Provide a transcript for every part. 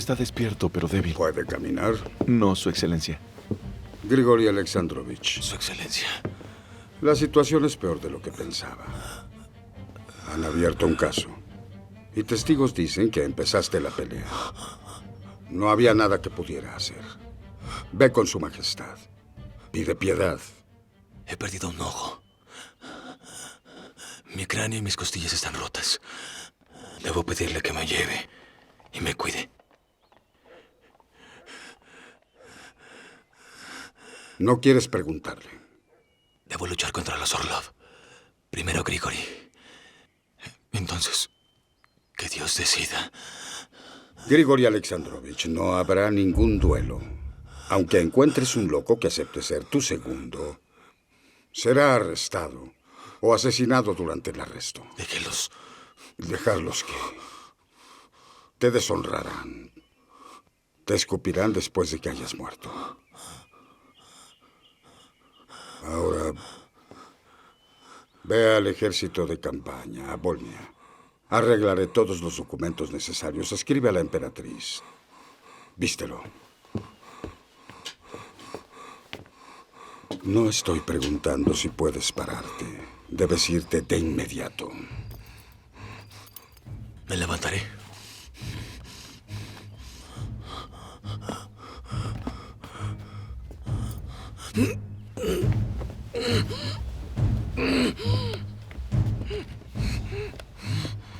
Está despierto, pero débil. ¿Puede caminar? No, Su Excelencia. Grigori Alexandrovich. Su Excelencia. La situación es peor de lo que pensaba. Han abierto un caso. Y testigos dicen que empezaste la pelea. No había nada que pudiera hacer. Ve con su majestad. Pide piedad. He perdido un ojo. Mi cráneo y mis costillas están rotas. Debo pedirle que me lleve y me cuide. No quieres preguntarle. Debo luchar contra los Orlov. Primero Grigori. Entonces, que Dios decida. Grigori Alexandrovich, no habrá ningún duelo. Aunque encuentres un loco que acepte ser tu segundo, será arrestado o asesinado durante el arresto. Déjelos. Dejarlos que te deshonrarán. Te escupirán después de que hayas muerto. Ahora, ve al ejército de campaña, a Volnia. Arreglaré todos los documentos necesarios. Escribe a la emperatriz. Vístelo. No estoy preguntando si puedes pararte. Debes irte de inmediato. Me levantaré.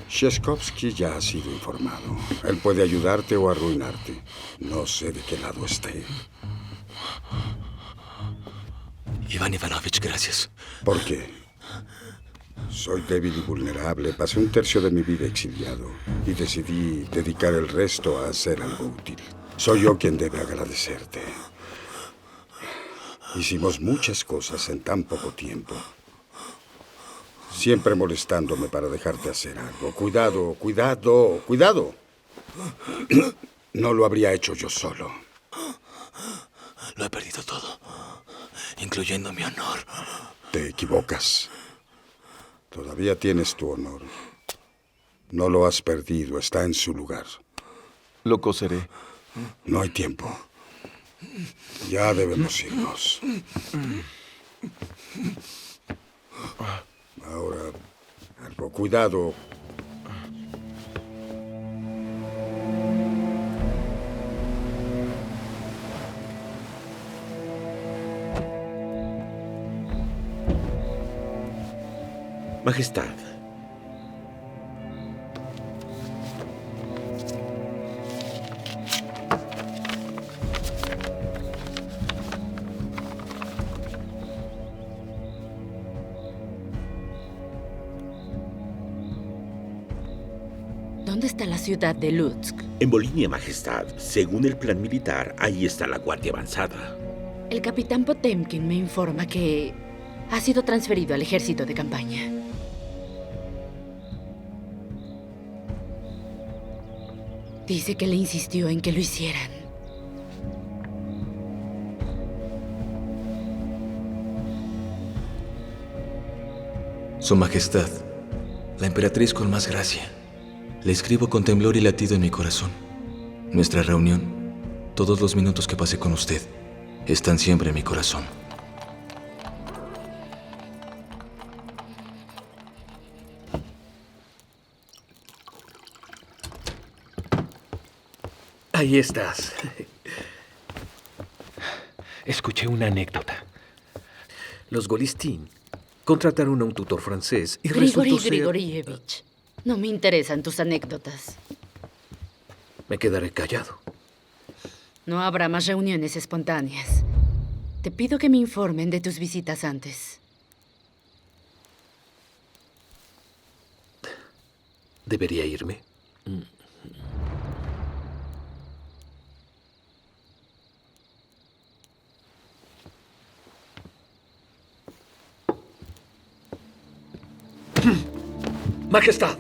Sheskovsky ya ha sido informado. Él puede ayudarte o arruinarte. No sé de qué lado esté. Iván Ivanovich, gracias. ¿Por qué? Soy débil y vulnerable. Pasé un tercio de mi vida exiliado y decidí dedicar el resto a hacer algo útil. Soy yo quien debe agradecerte. Hicimos muchas cosas en tan poco tiempo. Siempre molestándome para dejarte hacer algo. Cuidado, cuidado, cuidado. No lo habría hecho yo solo. Lo he perdido todo, incluyendo mi honor. Te equivocas. Todavía tienes tu honor. No lo has perdido, está en su lugar. Lo coseré. No hay tiempo. Ya debemos irnos. Ahora, algo cuidado. Majestad. ¿Dónde está la ciudad de Lutsk? En Volhynia, Majestad. Según el plan militar, ahí está la guardia avanzada. El capitán Potemkin me informa que ha sido transferido al ejército de campaña. Dice que le insistió en que lo hicieran. Su Majestad, la emperatriz con más gracia. Le escribo con temblor y latido en mi corazón. Nuestra reunión, todos los minutos que pasé con usted, están siempre en mi corazón. Ahí estás. Escuché una anécdota. Los Golistín contrataron a un tutor francés y Grigori resultó ser... Grigorievich, no me interesan tus anécdotas. Me quedaré callado. No habrá más reuniones espontáneas. Te pido que me informen de tus visitas antes. ¿Debería irme? Majestad,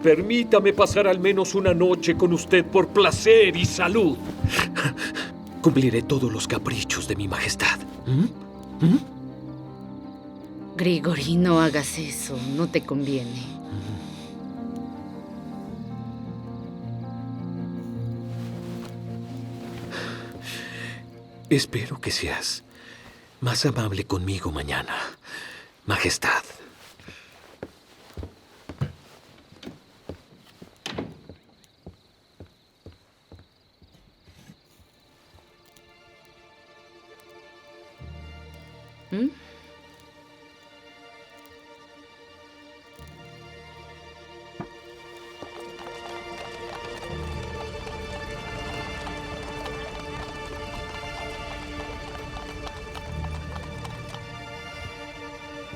permítame pasar al menos una noche con usted por placer y salud. Cumpliré todos los caprichos de mi majestad. Grigori, no hagas eso. No te conviene. Espero que seas más amable conmigo mañana, Majestad.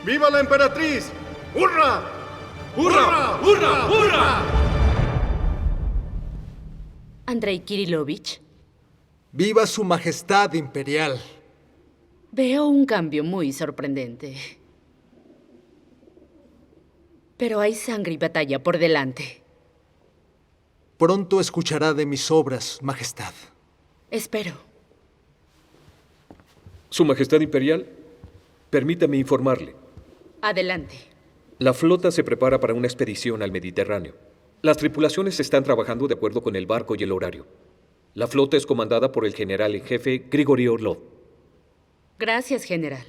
¡Viva la emperatriz! ¡Hurra! ¡Hurra! ¡Hurra! ¡Hurra! Andrei Kirilovich, ¡Viva su majestad imperial! veo un cambio muy sorprendente. Pero hay sangre y batalla por delante. Pronto escuchará de mis obras, majestad. Espero. Su Majestad Imperial, permítame informarle. Adelante. La flota se prepara para una expedición al Mediterráneo. Las tripulaciones están trabajando de acuerdo con el barco y el horario. La flota es comandada por el general en jefe Grigori Orlov. Gracias, general.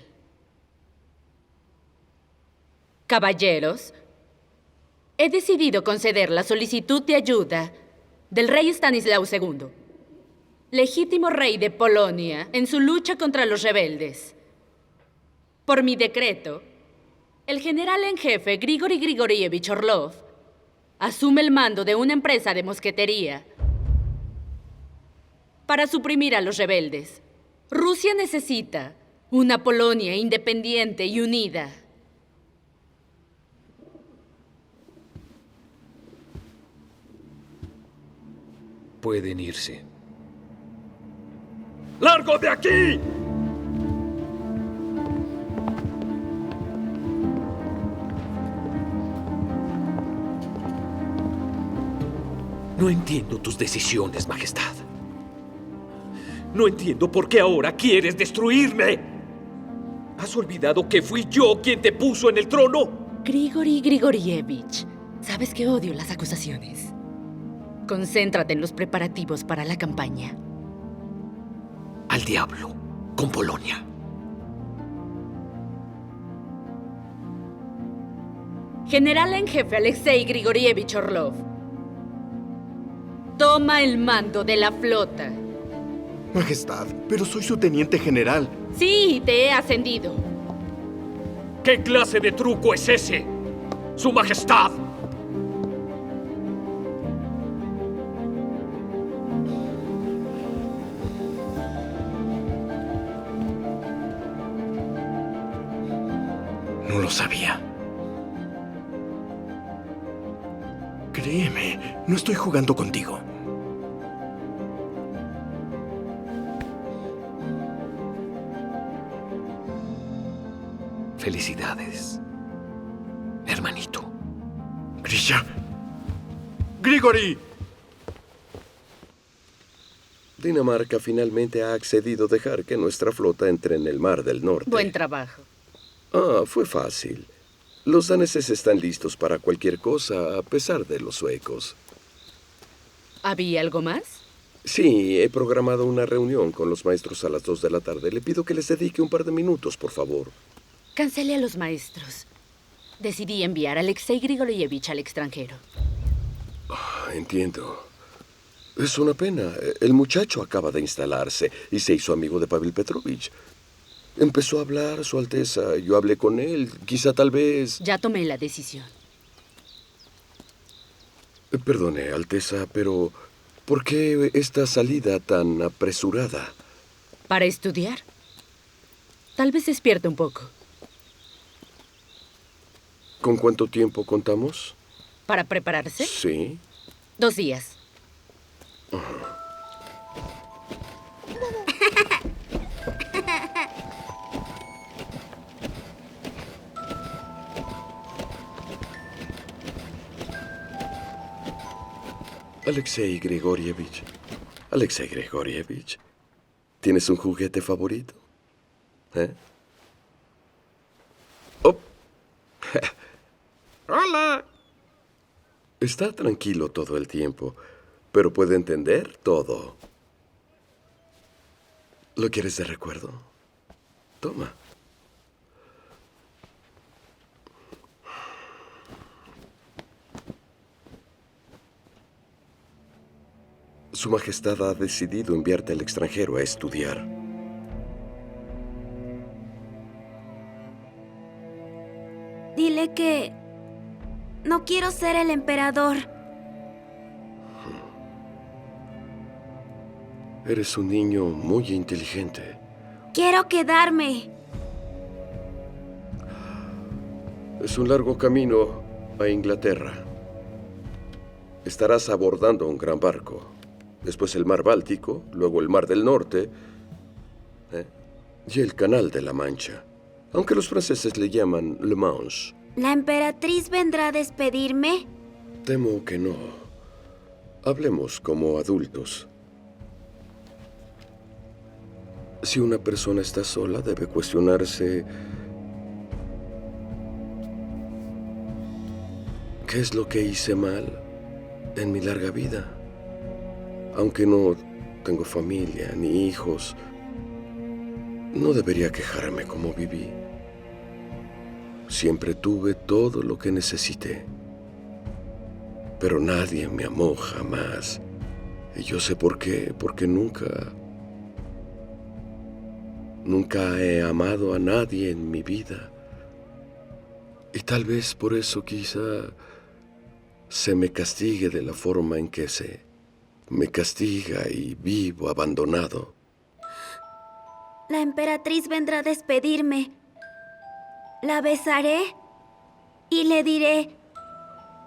Caballeros, he decidido conceder la solicitud de ayuda del rey Stanislao II, legítimo rey de Polonia, en su lucha contra los rebeldes. Por mi decreto, el general en jefe Grigori Grigorievich Orlov asume el mando de una empresa de mosquetería para suprimir a los rebeldes. Rusia necesita una Polonia independiente y unida. Pueden irse. ¡Largo de aquí! No entiendo tus decisiones, Majestad. No entiendo por qué ahora quieres destruirme. ¿Has olvidado que fui yo quien te puso en el trono? Grigori Grigorievich, sabes que odio las acusaciones. Concéntrate en los preparativos para la campaña. Al diablo, con Polonia. General en jefe Alexei Grigorievich Orlov, toma el mando de la flota. Majestad, pero soy su teniente general. Sí, te he ascendido. ¿Qué clase de truco es ese? ¡Su Majestad! No lo sabía. Créeme, no estoy jugando contigo. Felicidades, hermanito. Grisha. ¡Grigori! Dinamarca finalmente ha accedido a dejar que nuestra flota entre en el Mar del Norte. Buen trabajo. Ah, fue fácil. Los daneses están listos para cualquier cosa, a pesar de los suecos. ¿Había algo más? Sí, he programado una reunión con los maestros a las 2 de la tarde. Le pido que les dedique un par de minutos, por favor. Cancele a los maestros. Decidí enviar a Alexei Grigorievich al extranjero. Entiendo. Es una pena. El muchacho acaba de instalarse y se hizo amigo de Pavel Petrovich. Empezó a hablar, Su Alteza. Yo hablé con él. Quizá tal vez... Ya tomé la decisión. Perdone, Alteza, pero ¿por qué esta salida tan apresurada? ¿Para estudiar? Tal vez despierte un poco. ¿Con cuánto tiempo contamos? ¿Para prepararse? Sí. 2 días. Alexei Grigorievich. Alexei Grigorievich. ¿Tienes un juguete favorito? ¿Eh? Oh. ¡Hola! Está tranquilo todo el tiempo, pero puede entender todo. ¿Lo quieres de recuerdo? Toma. Su Majestad ha decidido enviarte al extranjero a estudiar. Dile que no quiero ser el emperador. Eres un niño muy inteligente. Quiero quedarme. Es un largo camino a Inglaterra. Estarás abordando un gran barco. Después el mar Báltico, luego el mar del Norte y el Canal de la Mancha. Aunque los franceses le llaman Le Manche. ¿La emperatriz vendrá a despedirme? Temo que no. Hablemos como adultos. Si una persona está sola, debe cuestionarse ¿qué es lo que hice mal en mi larga vida? Aunque no tengo familia ni hijos, no debería quejarme como viví. Siempre tuve todo lo que necesité, pero nadie me amó jamás. Y yo sé por qué, porque nunca he amado a nadie en mi vida. Y tal vez por eso quizá se me castigue de la forma en que se me castiga y vivo abandonado. La emperatriz vendrá a despedirme. La besaré y le diré,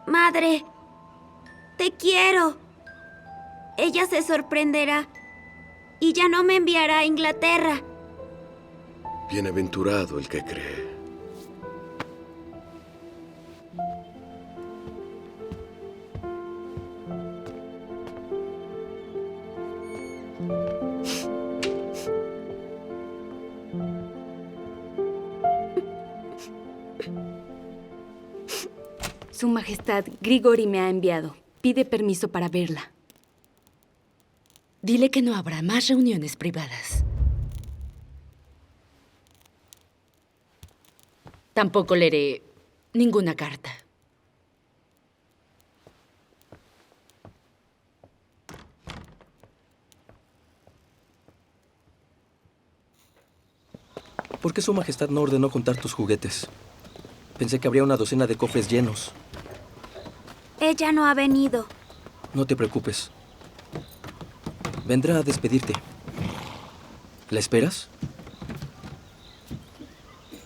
Madre, te quiero. Ella se sorprenderá y ya no me enviará a Inglaterra. Bienaventurado el que cree. Su Majestad, Grigori me ha enviado. Pide permiso para verla. Dile que no habrá más reuniones privadas. Tampoco leeré ninguna carta. ¿Por qué Su Majestad no ordenó juntar tus juguetes? Pensé que habría una docena de cofres llenos. Ella no ha venido. No te preocupes. Vendrá a despedirte. ¿La esperas?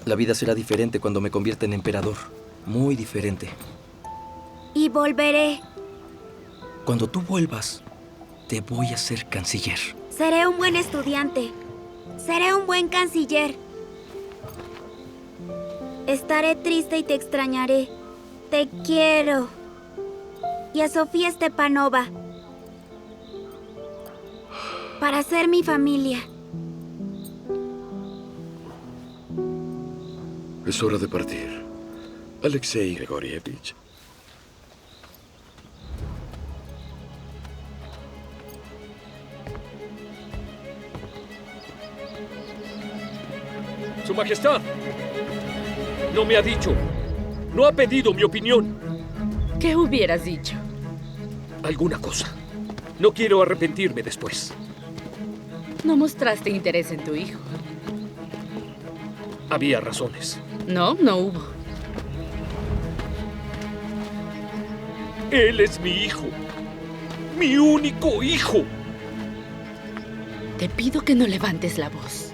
La vida será diferente cuando me convierta en emperador. Muy diferente. Y volveré. Cuando tú vuelvas, te voy a hacer canciller. Seré un buen estudiante. Seré un buen canciller. Estaré triste y te extrañaré. Te quiero. Y a Sofía Stepanova. Para ser mi familia. Es hora de partir. Alexei Grigorievich. Su Majestad, no me ha dicho, no ha pedido mi opinión. ¿Qué hubieras dicho? Alguna cosa. No quiero arrepentirme después. No mostraste interés en tu hijo. Había razones. No, no hubo. Él es mi hijo. Mi único hijo. Te pido que no levantes la voz.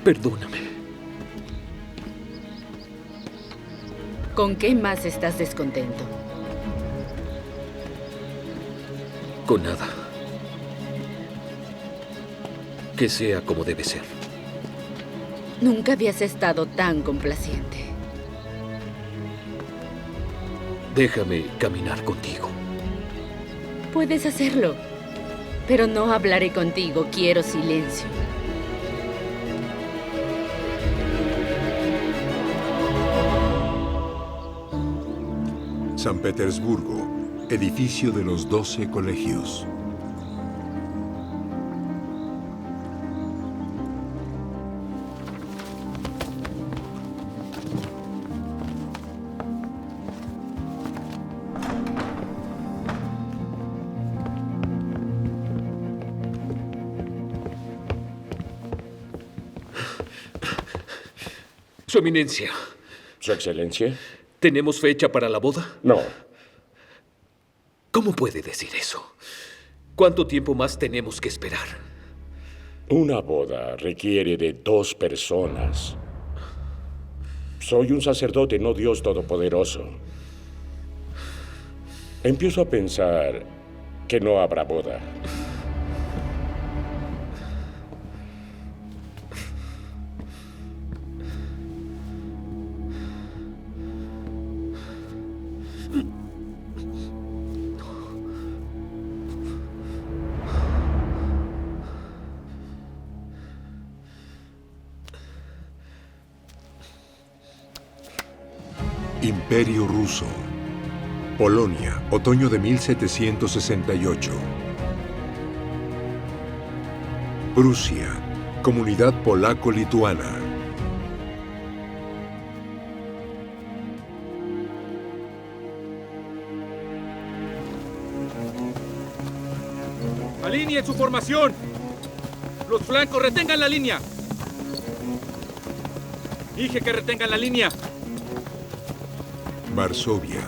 Perdóname. ¿Con qué más estás descontento? Con nada. Que sea como debe ser. Nunca habías estado tan complaciente. Déjame caminar contigo. Puedes hacerlo, pero no hablaré contigo. Quiero silencio. San Petersburgo, edificio de los 12 colegios. Su Eminencia. Su Excelencia. ¿Tenemos fecha para la boda? No. ¿Cómo puede decir eso? ¿Cuánto tiempo más tenemos que esperar? Una boda requiere de 2 personas. Soy un sacerdote, no Dios Todopoderoso. Empiezo a pensar que no habrá boda. Imperio Ruso. Polonia, otoño de 1768. Prusia, comunidad polaco-lituana. ¡Alineen su formación! ¡Los flancos retengan la línea! Dije que retengan la línea. Varsovia.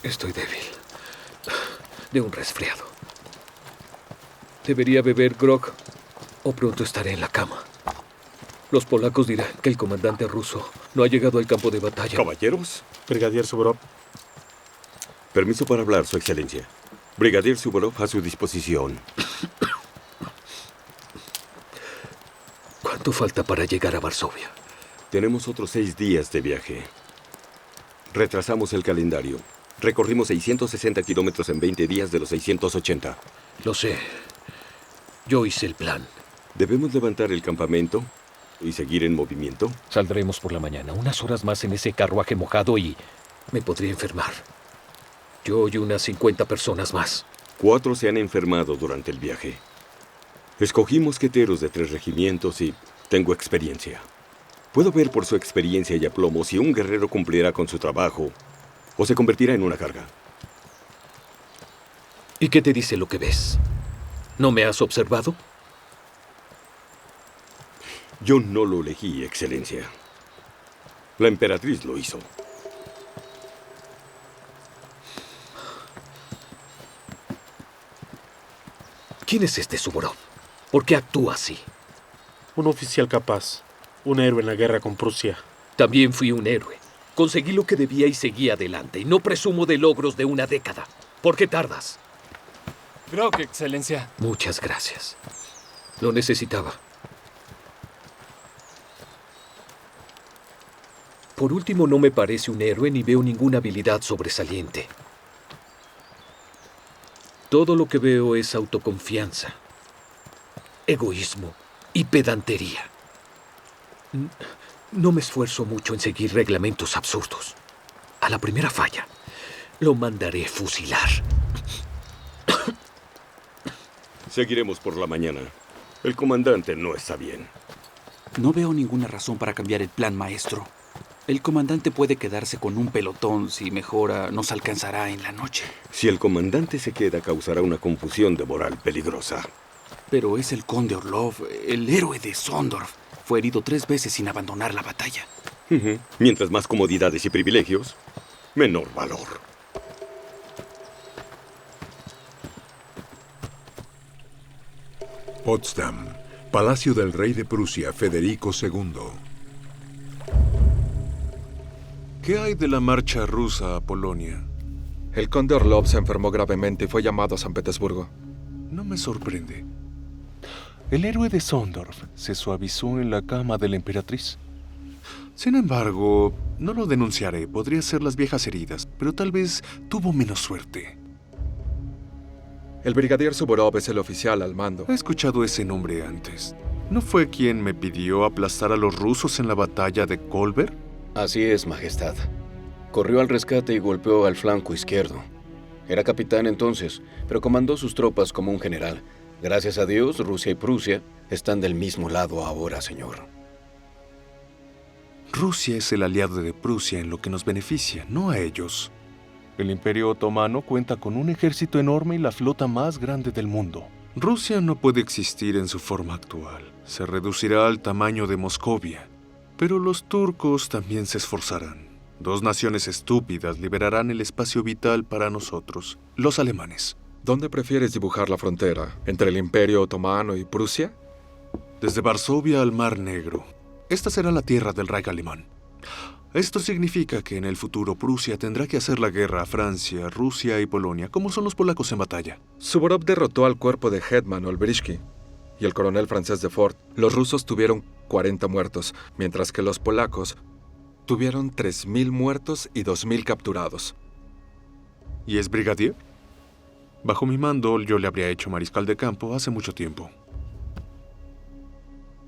Estoy débil. De un resfriado. Debería beber grog o pronto estaré en la cama. Los polacos dirán que el comandante ruso no ha llegado al campo de batalla. Caballeros. Brigadier Suvorov. Permiso para hablar, Su Excelencia. Brigadier Suvorov a su disposición. ¿Cuánto falta para llegar a Varsovia? Tenemos otros 6 días de viaje. Retrasamos el calendario. Recorrimos 660 kilómetros en 20 días de los 680. Lo sé. Yo hice el plan. ¿Debemos levantar el campamento y seguir en movimiento? Saldremos por la mañana, unas horas más en ese carruaje mojado y me podría enfermar. Yo y unas 50 personas más. 4 se han enfermado durante el viaje. Escogí mosqueteros de 3 regimientos y tengo experiencia. Puedo ver por su experiencia y aplomo si un guerrero cumplirá con su trabajo o se convertirá en una carga. ¿Y qué te dice lo que ves? ¿No me has observado? Yo no lo elegí, Excelencia. La emperatriz lo hizo. ¿Quién es este Suvorov? ¿Por qué actúa así? Un oficial capaz. Un héroe en la guerra con Prusia. También fui un héroe. Conseguí lo que debía y seguí adelante. Y no presumo de logros de una década. ¿Por qué tardas? Grog, Excelencia. Muchas gracias. Lo necesitaba. Por último, no me parece un héroe ni veo ninguna habilidad sobresaliente. Todo lo que veo es autoconfianza, egoísmo y pedantería. No me esfuerzo mucho en seguir reglamentos absurdos. A la primera falla, lo mandaré fusilar. Seguiremos por la mañana. El comandante no está bien. No veo ninguna razón para cambiar el plan, maestro. El comandante puede quedarse con un pelotón. Si mejora, nos alcanzará en la noche. Si el comandante se queda, causará una confusión de moral peligrosa. Pero es el conde Orlov, el héroe de Sondorf. Fue herido 3 veces sin abandonar la batalla. Mientras más comodidades y privilegios, menor valor. Potsdam, Palacio del Rey de Prusia, Federico II. ¿Qué hay de la marcha rusa a Polonia? El conde Orlov se enfermó gravemente y fue llamado a San Petersburgo. No me sorprende. El héroe de Sondorf se suavizó en la cama de la emperatriz. Sin embargo, no lo denunciaré. Podría ser las viejas heridas, pero tal vez tuvo menos suerte. El brigadier Suvorov es el oficial al mando. He escuchado ese nombre antes. ¿No fue quien me pidió aplastar a los rusos en la batalla de Kolber? Así es, Majestad. Corrió al rescate y golpeó al flanco izquierdo. Era capitán entonces, pero comandó sus tropas como un general. Gracias a Dios, Rusia y Prusia están del mismo lado ahora, señor. Rusia es el aliado de Prusia en lo que nos beneficia, no a ellos. El Imperio Otomano cuenta con un ejército enorme y la flota más grande del mundo. Rusia no puede existir en su forma actual. Se reducirá al tamaño de Moscovia. Pero los turcos también se esforzarán. 2 naciones estúpidas liberarán el espacio vital para nosotros, los alemanes. ¿Dónde prefieres dibujar la frontera? ¿Entre el Imperio Otomano y Prusia? Desde Varsovia al Mar Negro. Esta será la tierra del Reich alemán. Esto significa que en el futuro Prusia tendrá que hacer la guerra a Francia, Rusia y Polonia, como son los polacos en batalla. Suvorov derrotó al cuerpo de Hetman Olbrychski y el coronel francés de Ford. Los rusos tuvieron 40 muertos, mientras que los polacos tuvieron 3.000 muertos y 2.000 capturados. ¿Y es brigadier? Bajo mi mando, yo le habría hecho mariscal de campo hace mucho tiempo.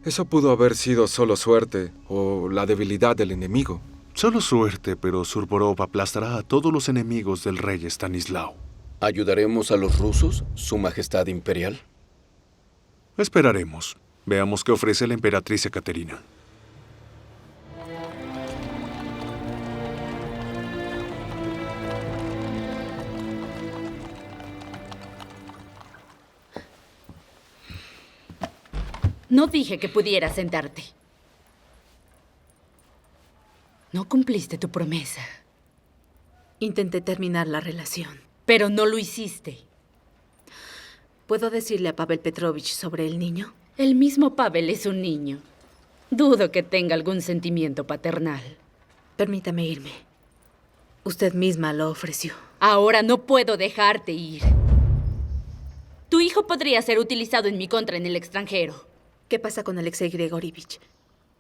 Eso pudo haber sido solo suerte o la debilidad del enemigo. Solo suerte, pero Suvorov aplastará a todos los enemigos del rey Stanislao. ¿Ayudaremos a los rusos, Su Majestad Imperial? Esperaremos. Veamos qué ofrece la emperatriz Ekaterina. No dije que pudieras sentarte. No cumpliste tu promesa. Intenté terminar la relación. Pero no lo hiciste. ¿Puedo decirle a Pavel Petrovich sobre el niño? El mismo Pavel es un niño. Dudo que tenga algún sentimiento paternal. Permítame irme. Usted misma lo ofreció. Ahora no puedo dejarte ir. Tu hijo podría ser utilizado en mi contra en el extranjero. ¿Qué pasa con Alexei Grigorievich?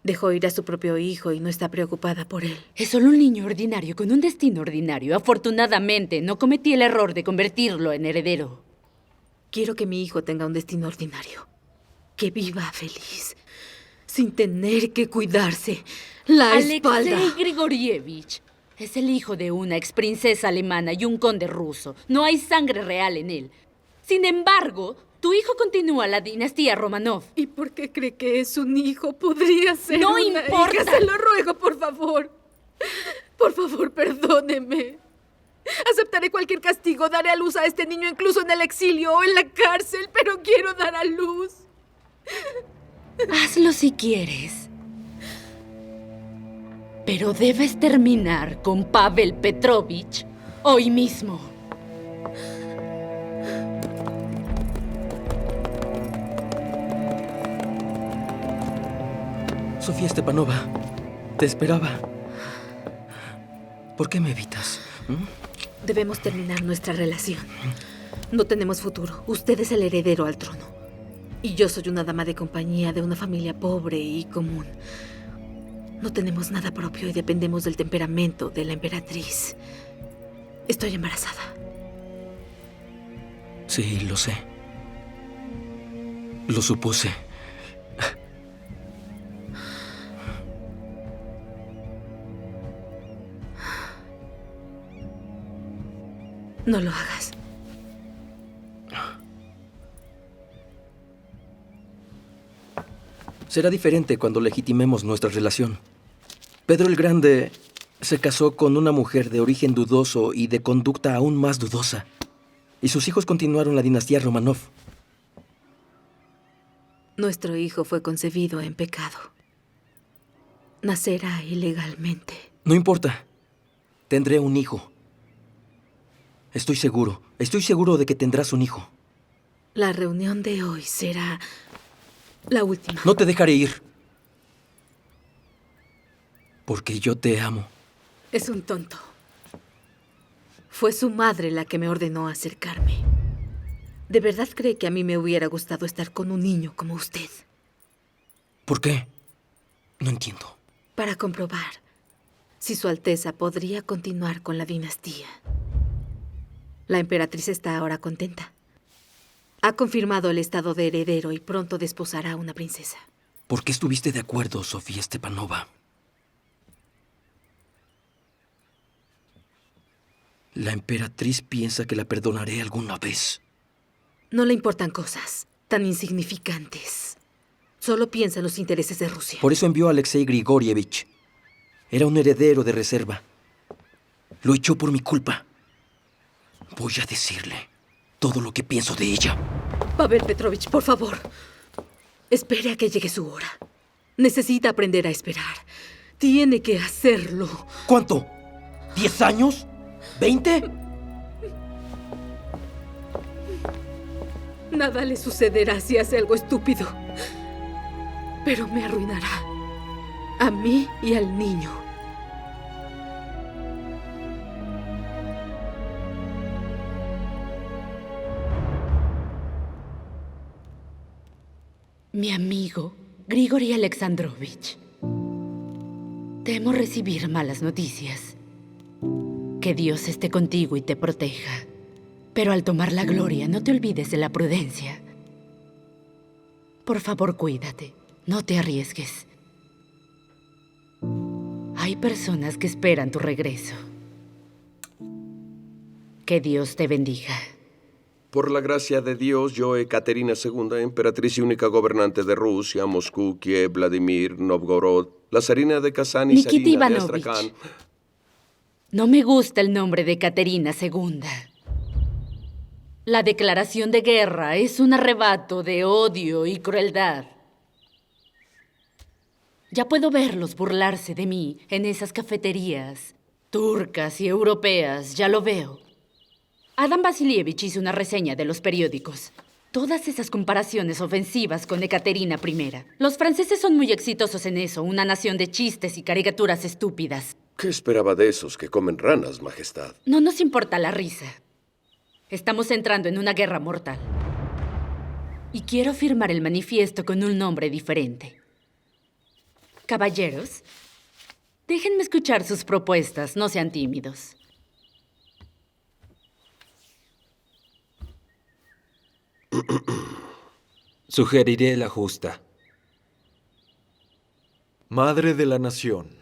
Dejó ir a su propio hijo y no está preocupada por él. Es solo un niño ordinario con un destino ordinario. Afortunadamente, no cometí el error de convertirlo en heredero. Quiero que mi hijo tenga un destino ordinario. Que viva feliz, sin tener que cuidarse la espalda. Alexei Grigorievich es el hijo de una exprincesa alemana y un conde ruso. No hay sangre real en él. Sin embargo, tu hijo continúa la dinastía Romanov. ¿Y por qué cree que es un hijo? Podría ser ¡No una importa! hija. Se lo ruego, por favor. Por favor, perdóneme. Aceptaré cualquier castigo. Daré a luz a este niño incluso en el exilio o en la cárcel, pero quiero dar a luz. Hazlo si quieres. Pero debes terminar con Pavel Petrovich hoy mismo. Sofía Stepanova, te esperaba. ¿Por qué me evitas? Debemos terminar nuestra relación. No tenemos futuro. Usted es el heredero al trono. Y yo soy una dama de compañía de una familia pobre y común. No tenemos nada propio y dependemos del temperamento de la emperatriz. Estoy embarazada. Sí, lo sé. Lo supuse. No lo hagas. Será diferente cuando legitimemos nuestra relación. Pedro el Grande se casó con una mujer de origen dudoso y de conducta aún más dudosa. Y sus hijos continuaron la dinastía Romanov. Nuestro hijo fue concebido en pecado. Nacerá ilegalmente. No importa. Tendré un hijo. Estoy seguro de que tendrás un hijo. La reunión de hoy será la última. No te dejaré ir. Porque yo te amo. Es un tonto. Fue su madre la que me ordenó acercarme. ¿De verdad cree que a mí me hubiera gustado estar con un niño como usted? ¿Por qué? No entiendo. Para comprobar si Su Alteza podría continuar con la dinastía. La emperatriz está ahora contenta. Ha confirmado el estado de heredero y pronto desposará a una princesa. ¿Por qué estuviste de acuerdo, Sofía Stepanova? La emperatriz piensa que la perdonaré alguna vez. No le importan cosas tan insignificantes. Solo piensa en los intereses de Rusia. Por eso envió a Alexei Grigorievich. Era un heredero de reserva. Lo echó por mi culpa. Voy a decirle todo lo que pienso de ella. Pavel Petrovich, por favor. Espere a que llegue su hora. Necesita aprender a esperar. Tiene que hacerlo. ¿Cuánto? ¿10 años? ¿20? Nada le sucederá si hace algo estúpido. Pero me arruinará. A mí y al niño. Mi amigo, Grigori Alexandrovich. Temo recibir malas noticias. Que Dios esté contigo y te proteja. Pero al tomar la gloria, no te olvides de la prudencia. Por favor, cuídate. No te arriesgues. Hay personas que esperan tu regreso. Que Dios te bendiga. Por la gracia de Dios, yo, Ekaterina II, emperatriz y única gobernante de Rusia, Moscú, Kiev, Vladimir, Novgorod, la zarina de Kazán y Nikita zarina de Ivanovich. Astrakán. No me gusta el nombre de Caterina II. La declaración de guerra es un arrebato de odio y crueldad. Ya puedo verlos burlarse de mí en esas cafeterías turcas y europeas, ya lo veo. Adam Vasilievich hizo una reseña de los periódicos. Todas esas comparaciones ofensivas con Ekaterina I. Los franceses son muy exitosos en eso, una nación de chistes y caricaturas estúpidas. ¿Qué esperaba de esos que comen ranas, Majestad? No nos importa la risa. Estamos entrando en una guerra mortal. Y quiero firmar el manifiesto con un nombre diferente. Caballeros, déjenme escuchar sus propuestas, no sean tímidos. Sugeriré la justa. Madre de la nación.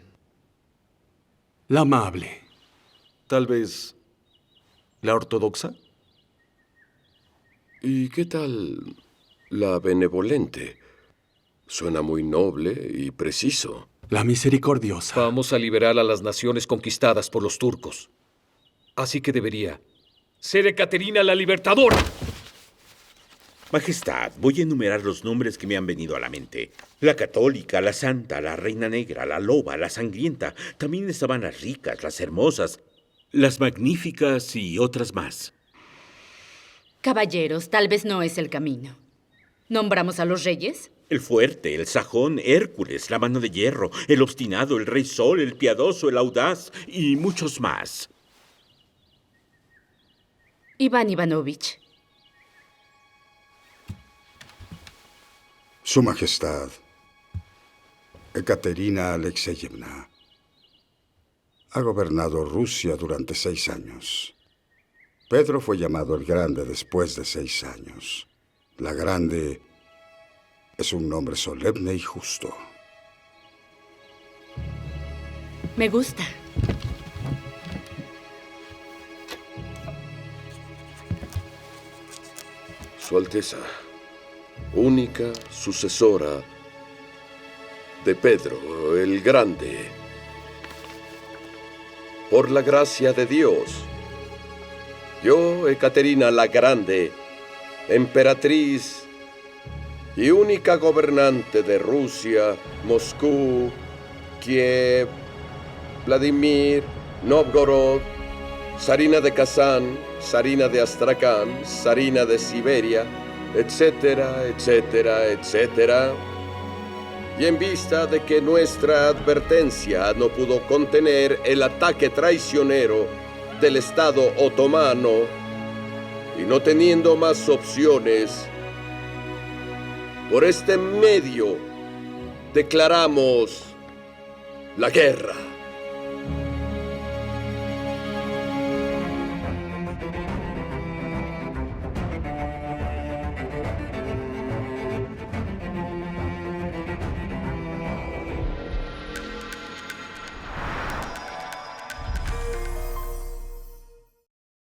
La amable. Tal vez la ortodoxa. ¿Y qué tal la benevolente? Suena muy noble y preciso. La misericordiosa. Vamos a liberar a las naciones conquistadas por los turcos. Así que debería ser Ekaterina la Libertadora. Majestad, voy a enumerar los nombres que me han venido a la mente. La católica, la santa, la reina negra, la loba, la sangrienta. También estaban las ricas, las hermosas, las magníficas y otras más. Caballeros, tal vez no es el camino. ¿Nombramos a los reyes? El fuerte, el sajón, Hércules, la mano de hierro, el obstinado, el rey sol, el piadoso, el audaz y muchos más. Iván Ivanovich. Su Majestad, Ekaterina Alexeyevna, ha gobernado Rusia durante 6 años. Pedro fue llamado el Grande después de 6 años. La Grande es un nombre solemne y justo. Me gusta. Su Alteza, única sucesora de Pedro el Grande. Por la gracia de Dios, yo, Ekaterina la Grande, emperatriz y única gobernante de Rusia, Moscú, Kiev, Vladimir, Novgorod, zarina de Kazán, zarina de Astrakán, zarina de Siberia, etcétera, etcétera, etcétera. Y en vista de que nuestra advertencia no pudo contener el ataque traicionero del Estado otomano, y no teniendo más opciones, por este medio declaramos la guerra.